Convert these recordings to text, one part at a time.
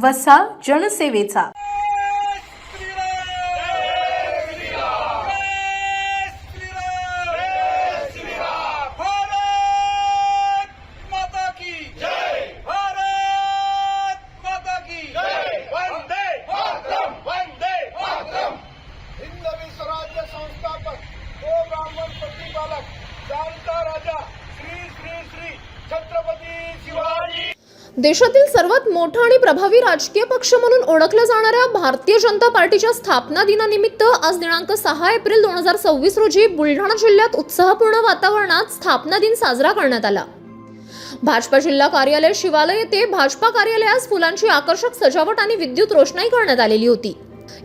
वसा जनसेवेचा। संस्थापक तो ब्राह्मण प्रतिपालक जानता राजा श्री श्री श्री छत्रपती शिवाजी। देशातील सर्वात मोठा आणि प्रभावी राजकीय पक्ष म्हणून ओळखल्या जाणाऱ्या भारतीय जनता पार्टीच्या स्थापना दिनानिमित्त आज दिनांक 6 एप्रिल 2026 रोजी बुलढाणा जिल्ह्यात उत्साहपूर्ण वातावरणात स्थापना दिन साजरा करण्यात आला। भाजपा जिल्हा कार्यालय शिवालय येथे भाजपा कार्यालयास फुलांची आकर्षक सजावट आणि विद्युत रोषणाई करण्यात आलेली होती।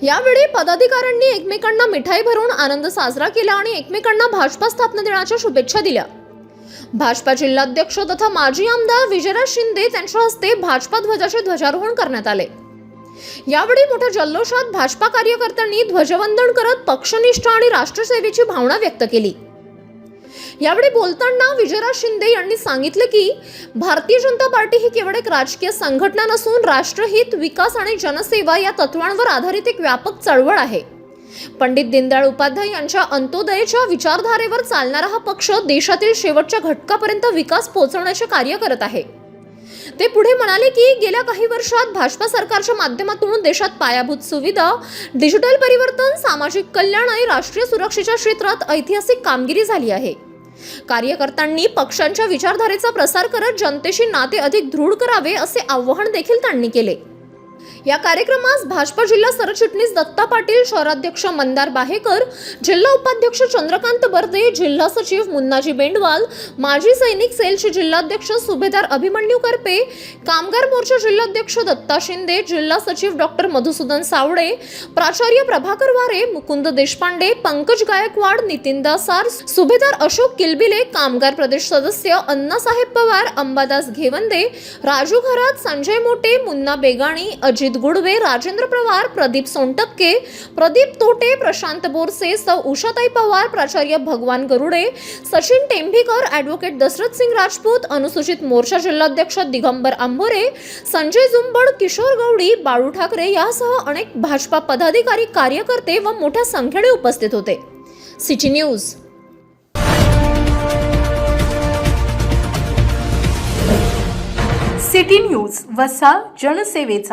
यावेळी पदाधिकाऱ्यांनी एकमेकांना मिठाई भरून आनंद साजरा केला आणि एकमेकांना भाजपा स्थापना दिनाच्या शुभेच्छा दिल्या। भाजपा जिल्हाध्यक्ष तथा माजी आमदार विजयराज शिंदे यांच्या हस्ते भाजपा ध्वजाचे ध्वजारोहण करण्यात आले। यावेळी मोठ्या जल्लोषात भाजपा कार्यकर्त्यांनी ध्वजवंदन करत पक्षनिष्ठा आणि राष्ट्रसेवेची भावना व्यक्त केली। यावेळी बोलताना विजयराज शिंदे यांनी सांगितले की भारतीय जनता पार्टी ही केवळ एक राजकीय संघटना नसून राष्ट्रहित, विकास आणि जनसेवा या तत्वांवर आधारित एक व्यापक चळवळ आहे। पंडित दीनदयाळ उपाध्याय यांच्या अंत्योदयाच्या विचारधारेवर चालणारा हा पक्ष देशातील शेवटच्या घटकापर्यंत विकास पोहोचवण्याचे कार्य करत आहे। ते पुढे म्हणाले की गेल्या काही वर्षात भाजपा सरकारच्या माध्यमातून देशात पायाभूत सुविधा, डिजिटल परिवर्तन, सामाजिक कल्याण आणि राष्ट्रीय सुरक्षेच्या क्षेत्रात ऐतिहासिक कामगिरी झाली आहे। कार्यकर्त्यांनी पक्षांच्या विचारधारेचा प्रसार करत जनतेशी नाते अधिक दृढ करावे असे आवाहन देखील त्यांनी केले। या कार्यक्रमास भाजपा जिल्हा सरचिटणीस दत्ता पाटील, शहराध्यक्ष मंदार बाहेकर, जिल्हा उपाध्यक्ष चंद्रकांत बर्दे, जिल्हा सचिव मुन्नाजी बेंडवाल, माजी सैनिक सेलचे जिल्हाध्यक्ष सुभेदार अभिमन्यू करपे, कामगार मोर्चा जिल्हाध्यक्ष दत्ता शिंदे, जिल्हा सचिव डॉक्टर मधुसूदन सावळे, प्राचार्य प्रभाकर वारे, मुकुंद देशपांडे, पंकज गायकवाड, नितीन दासार, सुभेदार अशोक किलबिले, कामगार प्रदेश सदस्य अण्णासाहेब पवार, अंबादास घेवंदे, राजू खरात, संजय मोटे, मुन्ना बेगाणी, अजित गुडवे, राजेंद्र पवार, प्रदीप सोनटक्के, प्रदीप तोटे, प्रशांत बोरसे, सौ उषाताई पवार, प्राचार्य भगवान गरुडे, सचिन टेंभीकर, ॲडव्होकेट दशरथ सिंग राजपूत, अनुसूचित मोर्चा जिल्हाध्यक्ष दिगंबर आंबोरे, संजय जुंबड, किशोर गौडी, बाळू ठाकरे यासह अनेक भाजपा पदाधिकारी, कार्यकर्ते व मोठ्या संख्येने उपस्थित होते। City news. सिटी न्यूज वसा जनसेवेचा।